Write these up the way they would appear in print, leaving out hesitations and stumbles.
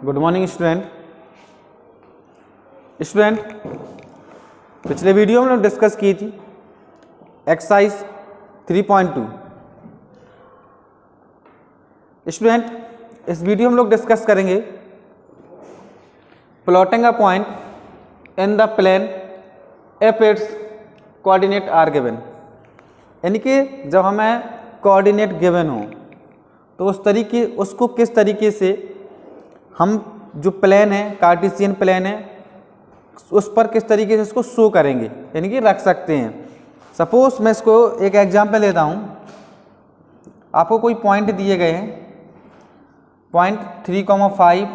Good morning student. पिछले video में हम लोग डिस्कस की थी एक्सरसाइज 3.2। स्टूडेंट, इस वीडियो में हम लोग डिस्कस करेंगे plotting a point in the plane if its coordinate are given. यानी कि जब हमें कोऑर्डिनेट गिवन हो तो उसको किस तरीके से हम जो प्लेन है, कार्टेशियन प्लेन है, उस पर किस तरीके से इसको शो करेंगे, यानी कि रख सकते हैं। सपोज मैं इसको एक एग्जांपल देता हूँ। आपको कोई पॉइंट दिए गए हैं, पॉइंट 3,5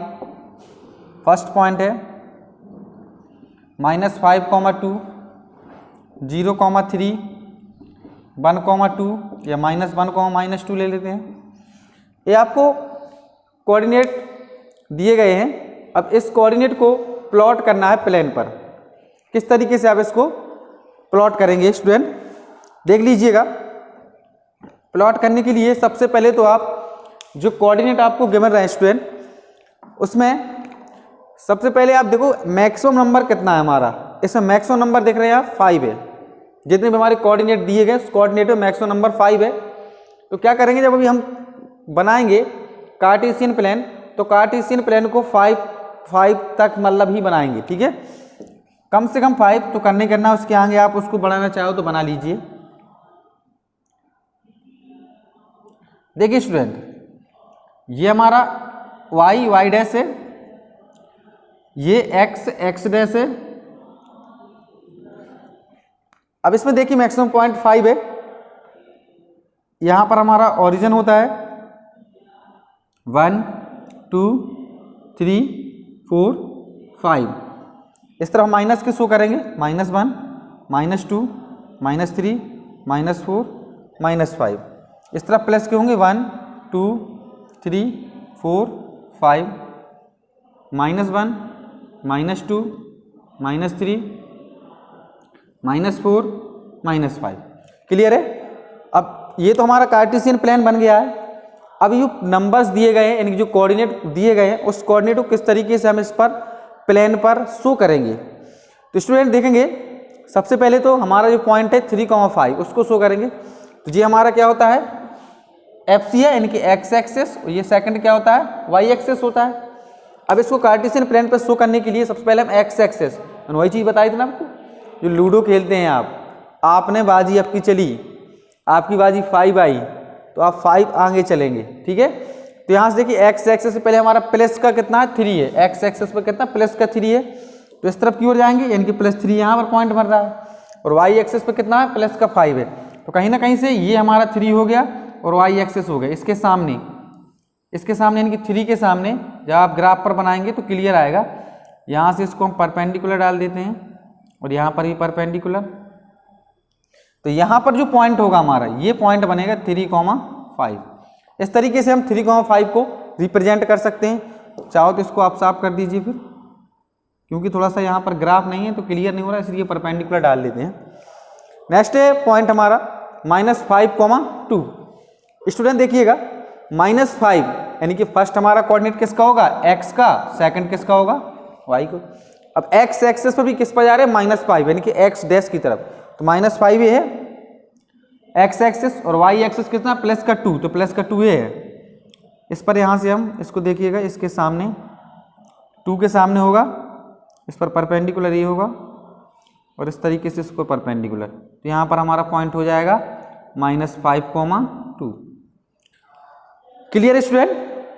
फर्स्ट पॉइंट है, -5,2, 0,3, 1,2 या -1, -2 ले लेते हैं। ये आपको कोऑर्डिनेट दिए गए हैं। अब इस कोऑर्डिनेट को प्लॉट करना है प्लेन पर। किस तरीके से आप इसको प्लॉट करेंगे स्टूडेंट, देख लीजिएगा। प्लॉट करने के लिए सबसे पहले तो आप जो कोऑर्डिनेट आपको गिवन रहे हैं स्टूडेंट, उसमें सबसे पहले आप देखो मैक्सिमम नंबर कितना है हमारा। इसमें मैक्सिमम नंबर देख रहे हैं आप 5 है। जितने भी हमारे कोऑर्डिनेट दिए गए उस कोऑर्डिनेट में मैक्सिमम नंबर 5 है। तो क्या करेंगे, जब अभी हम बनाएंगे कार्टेशियन प्लेन तो कार्टेशियन प्लेन को 5 तक मतलब ही बनाएंगे, ठीक है। कम से कम 5 तो करना उसके आगे आप उसको बढ़ाना चाहो तो बना लीजिए। देखिए स्टूडेंट, ये हमारा y डैश है, ये x डैश है। अब इसमें देखिए मैक्सिमम पॉइंट 5 है। यहां पर हमारा ओरिजिन होता है 1, 2, 3, 4, 5। इस तरह माइनस के शो करेंगे, -1, -2, -3, -4, -5। इस तरह प्लस के होंगे 1, 2, 3, 4, 5, -1, -2, -3, -4, -5। क्लियर है। अब ये तो हमारा कार्टेशियन प्लेन बन गया है। अब ये नंबर्स दिए गए हैं, यानी कि जो कोऑर्डिनेट दिए गए हैं, उस कोऑर्डिनेट को किस तरीके से हम इस पर प्लेन पर शो करेंगे। तो स्टूडेंट देखेंगे, सबसे पहले तो हमारा जो पॉइंट है 3,5 उसको शो करेंगे। तो ये हमारा क्या होता है, FC है, यानी कि x एक्सेस। ये सेकंड क्या होता है, y एक्सेस होता है। अब इसको कार्टेशियन प्लेन पर शो करने के लिए सबसे पहले हम x एक्सेस, वही चीज़ बताई थी ना आपको, जो लूडो खेलते हैं आपने बाजी आपकी चली, आपकी बाजी 5 आई तो आप 5 आगे चलेंगे, ठीक है। तो यहाँ से देखिए x एक्सेस से पहले हमारा प्लस का कितना है, 3 है। x एक्सेस पर कितना, प्लस का 3 है। तो इस तरफ की ओर जाएंगे, यानी कि +3 यहाँ पर पॉइंट बन रहा है। और y एक्सेस पर कितना है, प्लस का 5 है। तो कहीं ना कहीं से ये हमारा 3 हो गया और y एक्सेस हो गया। इसके सामने यानी कि 3 के सामने जब आप ग्राफ पर बनाएंगे तो क्लियर आएगा। यहाँ से इसको हम परपेंडिकुलर डाल देते हैं और यहाँ पर भी परपेंडिकुलर। तो यहाँ पर जो पॉइंट होगा हमारा, ये पॉइंट बनेगा 3,5। इस तरीके से हम 3,5 को रिप्रेजेंट कर सकते हैं। चाहो तो इसको आप साफ कर दीजिए फिर, क्योंकि थोड़ा सा यहाँ पर ग्राफ नहीं है तो क्लियर नहीं हो रहा, इसलिए परपेंडिकुलर डाल देते हैं। नेक्स्ट है पॉइंट हमारा -5,2। स्टूडेंट देखिएगा, -5 यानी कि फर्स्ट हमारा कोऑर्डिनेट किसका होगा, x का, सेकंड किसका होगा, y को। अब x एक्सेस पर भी किस पर जा रहे हैं, -5 यानी कि x डैश की तरफ। तो -5 ये है x एक्सेस और y एक्सेस कितना, +2, तो +2 ये है। इस पर यहाँ से हम इसको देखिएगा, इसके सामने 2 के सामने होगा, इस पर परपेंडिकुलर ये होगा और इस तरीके से इसको परपेंडिकुलर। तो यहाँ पर हमारा पॉइंट हो जाएगा -5,2। Clear student.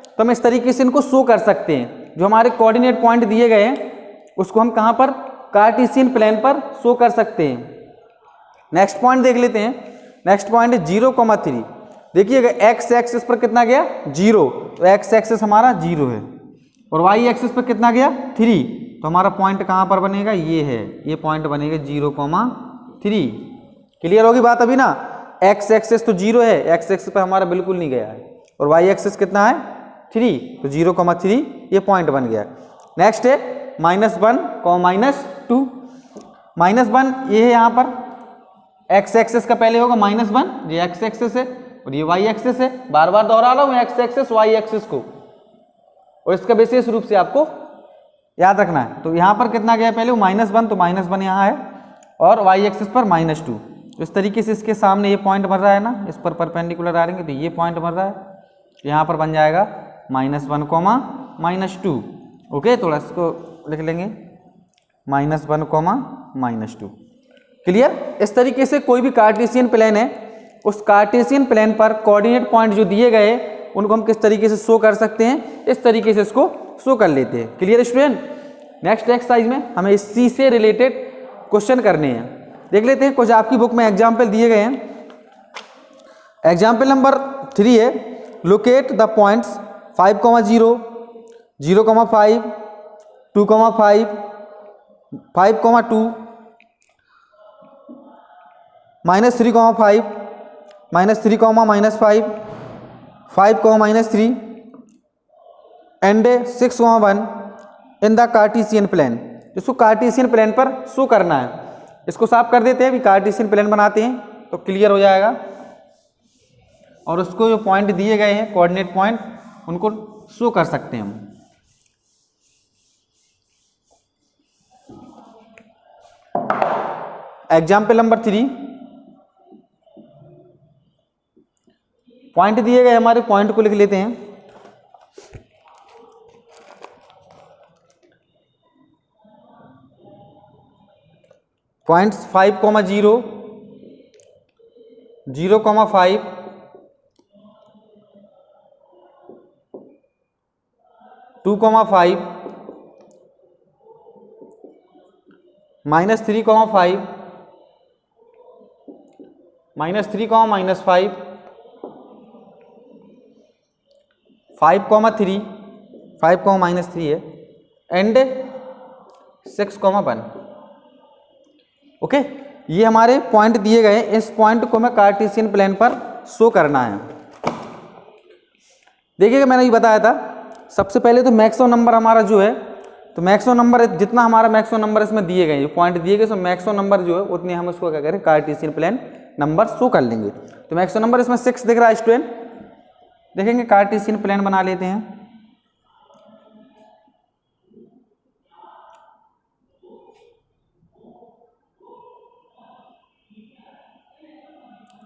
तो हम इस तरीके से इनको शो कर सकते हैं। जो हमारे कोऑर्डिनेट पॉइंट दिए गए हैं उसको हम कहाँ पर, कार्टेशियन प्लेन पर शो कर सकते हैं। नेक्स्ट पॉइंट देख लेते हैं। नेक्स्ट पॉइंट है 0,3। देखिएगा x एक्सिस पर कितना गया, 0, तो x एक्सिस हमारा 0 है। और y एक्सिस पर कितना गया, 3, तो हमारा पॉइंट कहाँ पर बनेगा, ये है, ये पॉइंट बनेगा 0,3। क्लियर होगी बात अभी ना। x एक्सिस तो 0 है, x एक्सिस पर हमारा बिल्कुल नहीं गया है। और y एक्सिस कितना है, 3, तो 0,3 ये पॉइंट बन गया। नेक्स्ट है -1, -2। -1 ये है यहाँ पर, x एक्सेस का पहले होगा -1, ये x एक्सेस है और ये y एक्सेस है। बार बार दोहरा रहा हूँ x एक्सेस y एक्सेस को। और इसका विशेष रूप से आपको याद रखना है। तो यहाँ पर कितना गया पहले, वो -1, तो -1 यहाँ है, और y एक्सिस पर -2। इस तरीके से इसके सामने ये पॉइंट बन रहा है ना, इस पर परपेंडिकुलर आ रहेंगे तो ये पॉइंट बन रहा है, यहाँ पर बन जाएगा -1, -2। ओके, थोड़ा इसको लिख लेंगे -1, -2। क्लियर। इस तरीके से कोई भी कार्टेशियन प्लेन है, उस कार्टेशियन प्लेन पर कोऑर्डिनेट पॉइंट जो दिए गए उनको हम किस तरीके से शो कर सकते हैं, इस तरीके से इसको शो कर लेते हैं। Clear student. नेक्स्ट एक्सरसाइज में हमें इसी से रिलेटेड क्वेश्चन करने हैं। देख लेते हैं, कुछ आपकी बुक में एग्जाम्पल दिए गए हैं। एग्जाम्पल नंबर 3 है, locate the points 5, 0, 0,5, 2,5, 5,2, -3,5, -3, -5, 5, -3 and 6,1 in the Cartesian plane. इसको कार्टेशियन प्लेन पर शो करना है। इसको साफ कर देते हैं, भी कार्टेशियन प्लेन बनाते हैं तो क्लियर हो जाएगा। और उसको जो पॉइंट दिए गए हैं, कोऑर्डिनेट पॉइंट, उनको शो कर सकते हैं हम। एग्जाम्पल नंबर 3, पॉइंट दिए गए हमारे, पॉइंट को लिख लेते हैं। पॉइंट्स 5, 0, 0,5, 2,5, -3,5, -3, -5, 5,3, 5, -3 है, एंड 6,1। ओके, ये हमारे पॉइंट दिए गए। इस पॉइंट को मैं कार्टेशियन प्लेन पर शो करना है। देखिएगा, मैंने ये बताया था, सबसे पहले तो मैक्सिमम नंबर हमारा जो है, तो मैक्सिमम नंबर जितना हमारा मैक्सिमम नंबर इसमें दिए गए, जो पॉइंट दिए गए, तो मैक्सिमम नंबर जो है उतनी हम उसको क्या करें, कार्टेशियन प्लेन नंबर शो कर लेंगे। तो मैक्सिमम नंबर इसमें 6 दिख रहा है स्टूडेंट। देखेंगे कार्टेशियन प्लेन बना लेते हैं।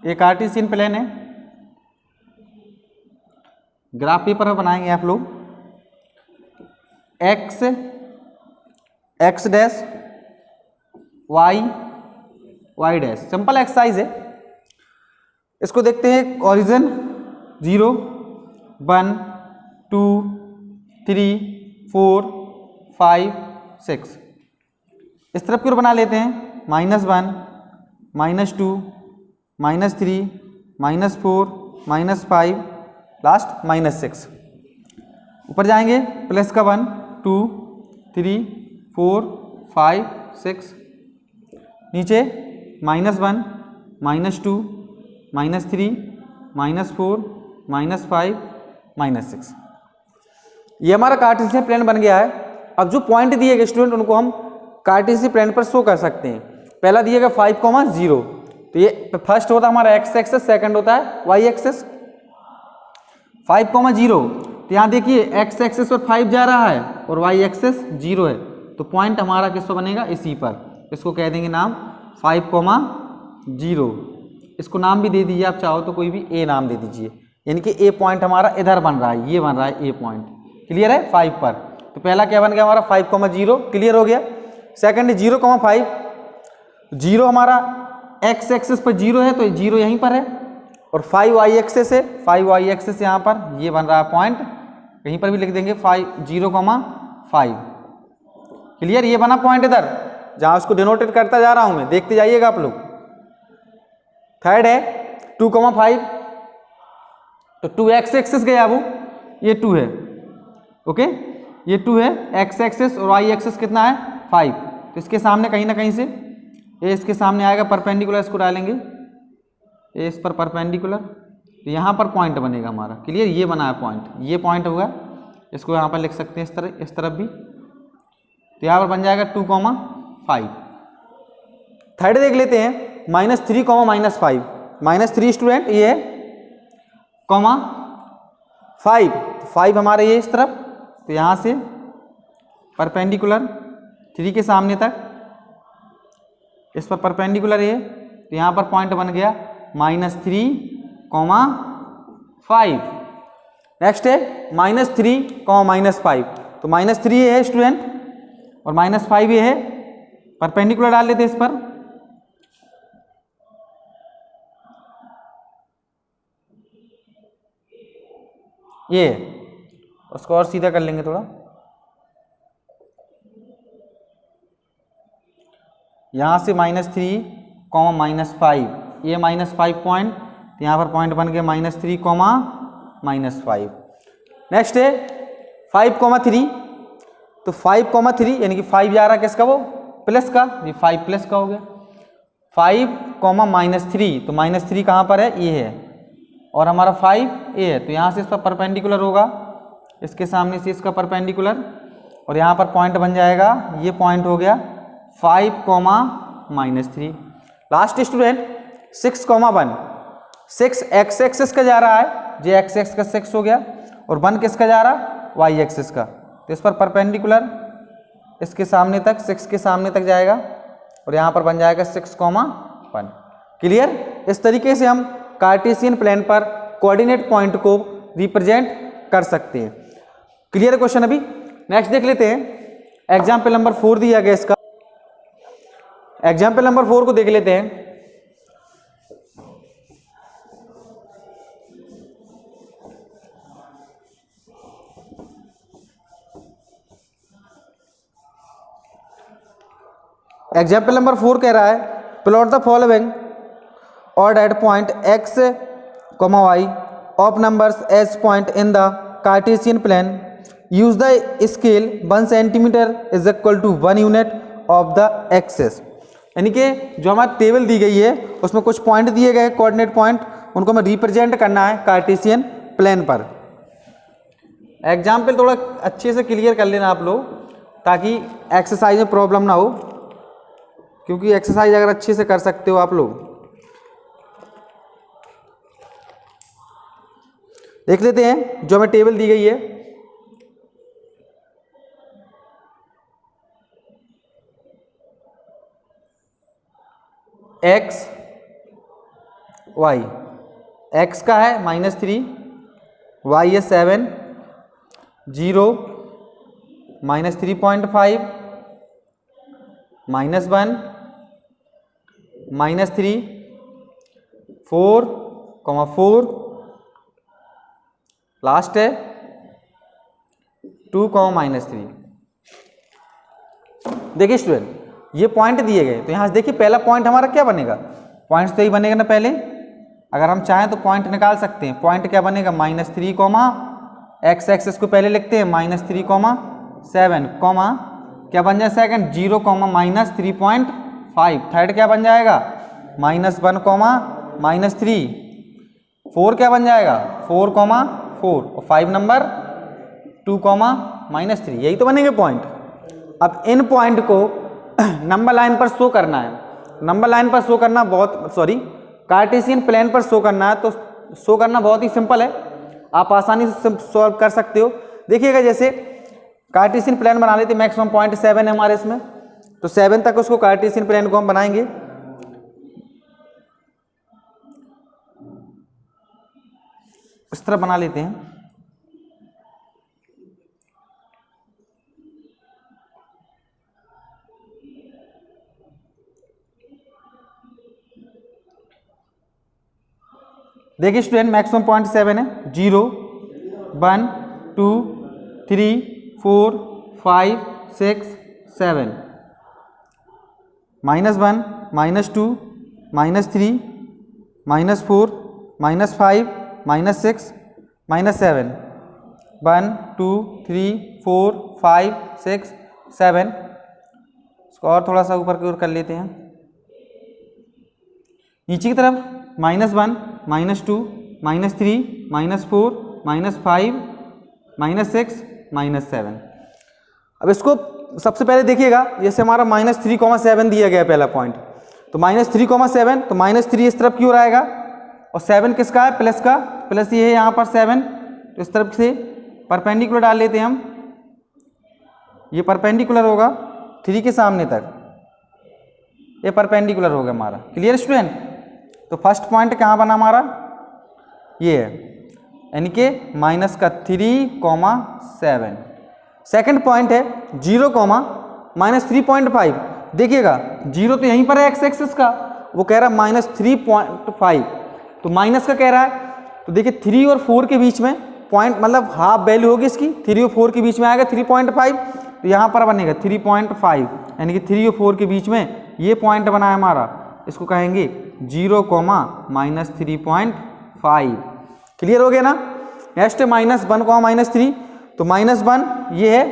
ये कार्टेशियन प्लेन है, ग्राफ पेपर में बनाएंगे आप लोग। x dash, y dash, simple exercise है। इसको देखते हैं, ओरिजिन 0, 1, 2, 3, 4, 5, 6। इस तरफ की ओर बना लेते हैं, -1, -2, -3, -4, -5, लास्ट -6। ऊपर जाएंगे, प्लस का 1, 2, 3, 4, 5, 6। नीचे -1, -2, -3, -4, -5, -6। ये हमारा कार्टेशियन प्लेन बन गया है। अब जो पॉइंट दिए गए स्टूडेंट, उनको हम कार्टेशियन प्लेन पर शो कर सकते हैं। पहला दिएगा 5, 0, तो ये फर्स्ट होता है हमारा x एक्सेस, सेकंड होता है y एक्सेस। 5, 0, तो यहाँ देखिए x एक्सेस पर 5 जा रहा है और y एक्सेस 0 है, तो पॉइंट हमारा किस पर बनेगा, इसी पर। इसको कह देंगे नाम 5, 0। इसको नाम भी दे दीजिए आप चाहो तो, कोई भी a नाम दे दीजिए, यानी कि a पॉइंट हमारा इधर बन रहा है, ये बन रहा है a पॉइंट। क्लियर है, 5 पर। तो पहला क्या बन गया हमारा, 5, 0, क्लियर हो गया। सेकंड 0,5, 0 हमारा x एक्सेस पर 0 है, तो 0 यहीं पर है, और 5 y एक्सेस है, 5 y एक्सेस यहाँ पर, ये बन रहा है पॉइंट। कहीं पर भी लिख देंगे 0,5। क्लियर, ये बना पॉइंट इधर, जहाँ उसको डिनोटेट करता जा रहा हूँ मैं, देखते जाइएगा आप लोग। थर्ड है 2,5, तो 2 x एक्सेस गया वो, ये 2 है। ओके, ये 2 है x एक्सेस, और y एक्सेस कितना है, 5। तो इसके सामने कहीं ना कहीं से ये इसके सामने आएगा, परपेंडिकुलर इसको डालेंगे, ये इस पर परपेंडिकुलर, तो यहाँ पर पॉइंट बनेगा हमारा। क्लियर, ये बना है पॉइंट, ये पॉइंट होगा। इसको यहाँ पर लिख सकते हैं इस तरफ भी, तो यहाँ पर बन जाएगा 2,5। थर्ड देख लेते हैं, -3, -5। -3 स्टूडेंट ये है, कॉमा 5, 5 हमारे ये इस तरफ, तो यहाँ से परपेंडिकुलर 3 के सामने तक, इस पर परपेंडिकुलर है, तो यहाँ पर पॉइंट बन गया -3,5। नेक्स्ट है -3,-5, तो -3 ये है स्टूडेंट और -5 ये है, परपेंडिकुलर डाल लेते इस पर। ये उसको और सीधा कर लेंगे थोड़ा, यहाँ से -3, -5, ये -5 पॉइंट, तो यहाँ पर पॉइंट बन गया -3, -5। नेक्स्ट है 5,3, तो 5,3 यानी कि 5 जा रहा किसका, वो प्लस का, ये 5 प्लस का हो गया। 5, -3, तो -3 कहाँ पर है, ये है, और हमारा 5 ये है, तो यहाँ से इसका परपेंडिकुलर होगा, इसके सामने से इसका परपेंडिकुलर, और यहाँ पर पॉइंट बन जाएगा, ये पॉइंट हो गया 5, -3। लास्ट स्टूडेंट 6,1, 6 x एक्सिस का जा रहा है, जे x एक्सिस का 6 हो गया, और 1 किसका जा रहा, y एक्सिस का, तो इस पर परपेंडिकुलर इसके सामने तक, 6 के सामने तक जाएगा, और यहाँ पर बन जाएगा 6,1। क्लियर। इस तरीके से हम कार्टेशियन प्लेन पर कोऑर्डिनेट पॉइंट को रिप्रेजेंट कर सकते हैं। Clear question. अभी नेक्स्ट देख लेते हैं, एग्जाम्पल नंबर 4 दिया गया इसका, एग्जाम्पल नंबर 4 को देख लेते हैं। एग्जाम्पल नंबर 4 कह रहा है, प्लॉट द फॉलोइंग ऑड एट point x, y of numbers as point in the Cartesian plane, use the scale 1 centimetre is equal to 1 unit of the axes. यानी कि जो हमारी टेबल दी गई है उसमें कुछ पॉइंट दिए गए कोऑर्डिनेट पॉइंट, उनको हमें रिप्रेजेंट करना है कार्टेशियन प्लेन पर। एग्जाम्पल थोड़ा अच्छे से क्लियर कर लेना आप लोग, ताकि एक्सरसाइज में प्रॉब्लम ना हो, क्योंकि एक्सरसाइज अगर अच्छे से कर सकते हो आप लोग। देख लेते हैं जो हमें टेबल दी गई है, x y, x का है -3, y है 7, 0, -3.5, -1, -3, 4, 4, लास्ट है 2, -3। देखिए स्टूडेंट, ये पॉइंट दिए गए, तो यहाँ से देखिए पहला पॉइंट हमारा क्या बनेगा, पॉइंट तो ही बनेगा ना पहले। अगर हम चाहें तो पॉइंट निकाल सकते हैं। पॉइंट क्या बनेगा, -3, x एक्सिस को पहले लिखते हैं -3, 7, क्या बन जाए सेकंड 0, -3.5, थर्ड क्या बन जाएगा -1, -3, 4 क्या बन जाएगा 4, 4, और 5 नंबर 2, -3, यही तो बनेंगे पॉइंट। अब इन पॉइंट को नंबर लाइन पर शो करना है, नंबर लाइन पर शो करना कार्टेशियन प्लेन पर शो करना है, तो शो करना बहुत ही सिंपल है, आप आसानी से सॉल्व कर सकते हो। देखिएगा जैसे कार्टेशियन प्लेन बना लेते, मैक्सिमम पॉइंट 7 है हमारे इसमें, तो 7 तक उसको कार्टेशियन प्लेन को हम बनाएंगे। इस तरह बना लेते हैं। देखिए स्टूडेंट, मैक्सिमम पॉइंट 7 है, 0, 1, 2, 3, 4, 5, 6, 7, -1, -2, -3, -4, -5, -6, -7, 1, 2, 3, 4, 5, 6, 7। इसको और थोड़ा सा ऊपर की ओर कर लेते हैं, नीचे की तरफ -1, -2, -3, -4, -5, -6, -7। अब इसको सबसे पहले देखिएगा, जैसे हमारा -3, 7 दिया गया पहला पॉइंट, तो -3, 7, तो -3 इस तरफ की ओर आएगा, और 7 किसका है, प्लस का, प्लस ये है यहाँ पर 7, तो इस तरफ से परपेंडिकुलर डाल लेते हैं हम, ये परपेंडिकुलर होगा 3 के सामने तक, ये परपेंडिकुलर हो गया हमारा। Clear student? तो फर्स्ट पॉइंट कहाँ बना हमारा, ये है, यानी कि माइनस का 3,7। सेकंड पॉइंट है 0, माइनस 3.5। देखिएगा 0 तो यहीं पर है एक्स एक्सिस का, वो कह रहा है माइनस 3.5, तो माइनस का कह रहा है। तो देखिए 3 और 4 के बीच में पॉइंट, मतलब हाफ वैल्यू होगी इसकी, 3 और 4 के बीच में आएगा 3.5, तो यहाँ पर बनेगा 3.5, यानी कि 3 और 4 के बीच में ये पॉइंट बना है हमारा, इसको कहेंगे 0, माइनस 3.5। क्लियर हो गया ना? नेक्स्ट है -1, -3, तो -1 ये है,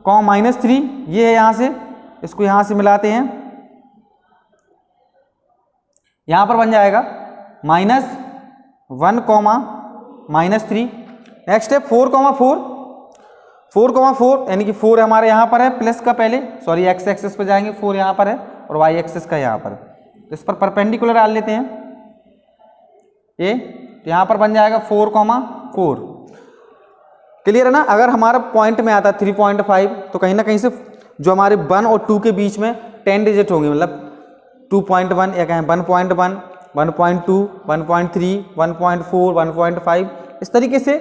-3 ये है, यहाँ से इसको यहाँ से मिलाते हैं, यहाँ पर बन जाएगा -1, -3। नेक्स्ट है 4, यानी कि 4 हमारे यहाँ पर है प्लस का, पहले सॉरी एक्स एक्सिस पर जाएंगे, 4 यहाँ पर है और वाई एक्सिस का यहाँ पर, तो इस पर परपेंडिकुलर डाल लेते हैं ये, तो यहाँ पर बन जाएगा 4, 4। क्लियर है ना? अगर हमारा पॉइंट में आता 3.5 तो कहीं ना कहीं से जो हमारे 1 और 2 के बीच में 10 डिजिट होंगे, मतलब 2.1 या कहें 1.1, 1.2, 1.3, 1.4, 1.5, इस तरीके से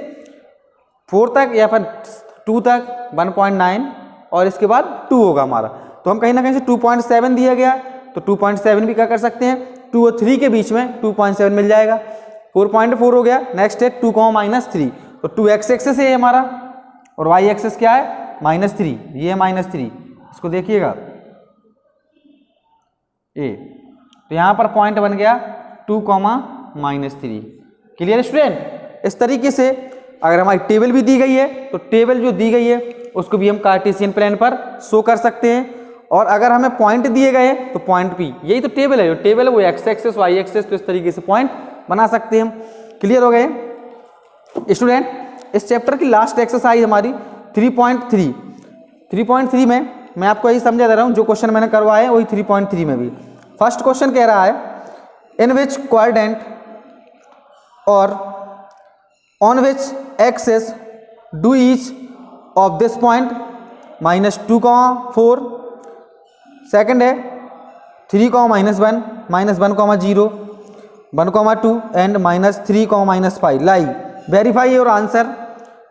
4 तक या फिर 2 तक 1.9 और इसके बाद 2 होगा हमारा। तो हम कहीं ना कहीं से 2.7 दिया गया, तो 2.7 भी क्या कर सकते हैं, 2 और 3 के बीच में 2.7 मिल जाएगा, 4.4 हो गया। नेक्स्ट है 2, -3, तो 2 एक्स एक्सिस है हमारा और वाई एक्सिस क्या है, -3, ये है -3, इसको देखिएगा ए, तो यहाँ पर पॉइंट बन गया 2, -3। Clear student? इस तरीके से अगर हमारी टेबल भी दी गई है तो टेबल जो दी गई है उसको भी हम कार्टेशियन प्लेन पर शो कर सकते हैं, और अगर हमें पॉइंट दिए गए तो पॉइंट भी, यही तो टेबल है, जो टेबल है वो एक्स एक्सिस वाई एक्सिस, तो इस तरीके से पॉइंट बना सकते हैं हम। क्लियर हो गए स्टूडेंट? इस चैप्टर की लास्ट एक्सरसाइज हमारी 3.3 में मैं आपको यही समझा दे रहा हूँ, जो क्वेश्चन मैंने करवाए वही 3.3 में भी। फर्स्ट क्वेश्चन कह रहा है, इन विच क्वाड्रेंट और on which axis do each of this point -2, 4। Second है 3, -1, -1, -0, 1, 2 and -3, -5 lie. Verify your answer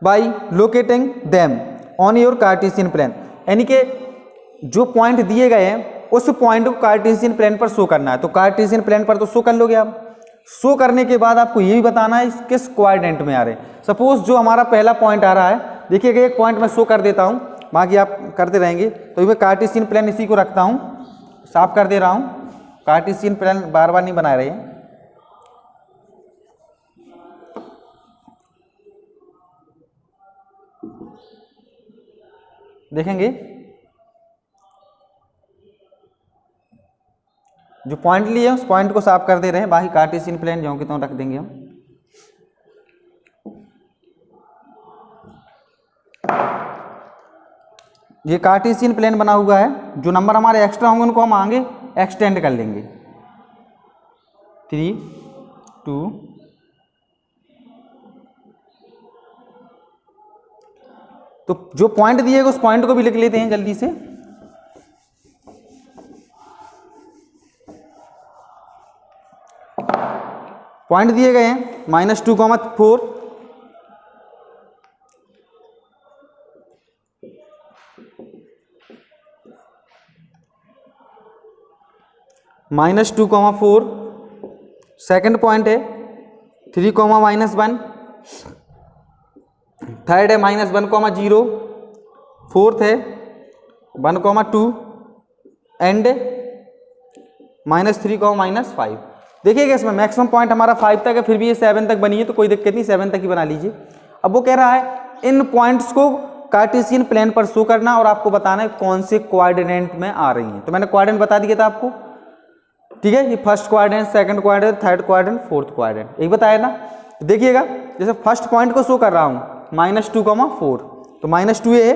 by locating them on your Cartesian plane. यानी कि जो पॉइंट दिए गए हैं उस पॉइंट को कार्टेशियन प्लेन पर शो करना है, तो कार्टेशियन प्लेन पर तो शो कर लोगे आप। शो करने के बाद आपको ये भी बताना है किस क्वाड्रेंट में आ रहे हैं। सपोज जो हमारा पहला पॉइंट आ रहा है, देखिएगा एक पॉइंट मैं शो कर देता हूँ, बाकी आप करते रहेंगे। तो मैं कार्टेशियन प्लेन इसी को रखता हूँ, साफ कर दे रहा हूँ, कार्टेशियन प्लेन बार बार नहीं बना रहे हैं। देखेंगे जो पॉइंट लिए उस पॉइंट को साफ कर दे रहे हैं, बाकी कार्टेशियन प्लेन जो कि तो रख देंगे हम। ये कार्टेशियन प्लेन बना हुआ है, जो नंबर हमारे एक्स्ट्रा होंगे उनको हम आगे एक्सटेंड कर लेंगे। 3, 2, तो जो पॉइंट दिएगा उस पॉइंट को भी लिख लेते हैं जल्दी से। पॉइंट दिए गए हैं -2, 4, -2, 4। सेकंड पॉइंट है 3, -1। थर्ड है -1, 0। फोर्थ है 1, 2 एंड -3, -5। देखिएगा इसमें मैक्सिमम पॉइंट हमारा 5 तक है, फिर भी ये 7 तक बनी है तो कोई दिक्कत नहीं, 7 तक ही बना लीजिए। अब वो कह रहा है इन पॉइंट्स को कार्टेशियन प्लेन पर शो करना और आपको बताना है कौन से क्वाड्रेंट में आ रही हैं। तो मैंने क्वाड्रेंट बता दिया था आपको, ठीक है। ये first quadrant, second quadrant, third quadrant, fourth quadrant, एक बताया ना। देखिएगा जैसे फर्स्ट पॉइंट को शो कर रहा हूँ -2, 4, तो -2 ये है,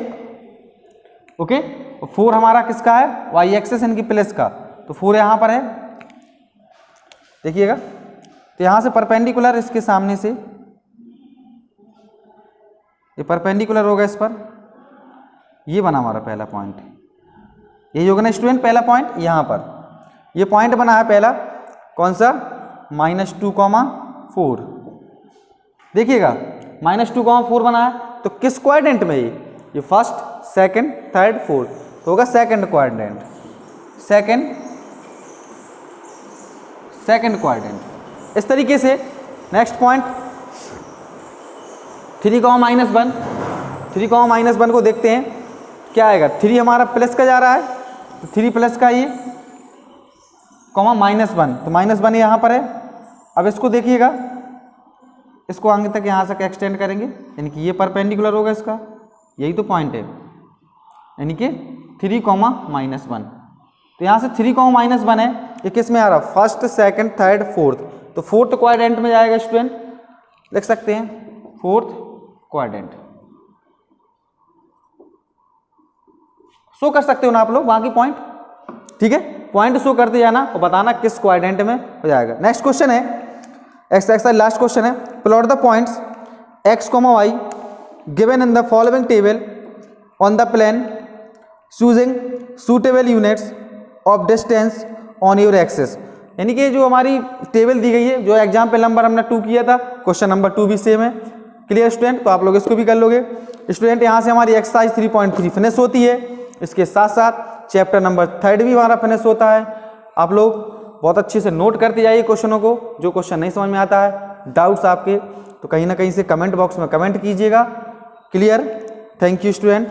ओके। और 4 हमारा किसका है, वाई एक्सिस इनकी प्लस का, तो 4 यहाँ पर है। देखिएगा तो यहाँ से परपेंडिकुलर इसके सामने से ये परपेंडिकुलर होगा इस पर, ये बना हमारा पहला पॉइंट, यही होगा ना स्टूडेंट पहला पॉइंट। यहाँ पर ये पॉइंट बना है पहला, कौन सा, -2,4। देखिएगा -2,4 बना है, तो किस क्वाड्रेंट में ये फर्स्ट, सेकंड, थर्ड, फोर्थ, तो होगा सेकंड क्वाड्रेंट, सेकंड क्वाड्रेंट। इस तरीके से नेक्स्ट पॉइंट 3,-1, 3,-1 को देखते हैं क्या आएगा। 3 हमारा प्लस का जा रहा है, तो 3 प्लस का ये, -1, तो -1 यहाँ पर है। अब इसको देखिएगा, इसको आगे तक यहाँ से एक्सटेंड करेंगे, यानी कि ये परपेंडिकुलर होगा इसका, यही तो पॉइंट है, यानी कि 3,-1। तो यहाँ से 3,-1 है, ये किस में आ रहा, फर्स्ट, सेकंड, थर्ड, फोर्थ, तो फोर्थ क्वाड्रेंट में जाएगा स्टूडेंट, लिख सकते हैं फोर्थ क्वाड्रेंट। शो कर सकते हो ना आप लोग वहाँ की पॉइंट, ठीक है, पॉइंट शो करते जाना और बताना किस क्वाड्रेंट में हो जाएगा। नेक्स्ट क्वेश्चन है एक्सरसाइज, लास्ट क्वेश्चन है, plot the points x, y given in the following table on the plane choosing suitable units of distance on your axis. यानी कि जो हमारी टेबल दी गई है, जो एग्जाम्पल नंबर हमने 2 किया था, क्वेश्चन नंबर 2 भी सेम है। क्लियर स्टूडेंट, तो आप लोग इसको भी कर लोगे। स्टूडेंट यहाँ से हमारी एक्सरसाइज 3.3 फिनिश होती है, इसके साथ साथ चैप्टर नंबर 3 भी हमारा फिनिश होता है। आप लोग बहुत अच्छे से नोट करते जाइए क्वेश्चनों को, जो क्वेश्चन नहीं समझ में आता है, डाउट्स आपके, तो कहीं ना कहीं से कमेंट बॉक्स में कमेंट कीजिएगा। Clear, thank you student.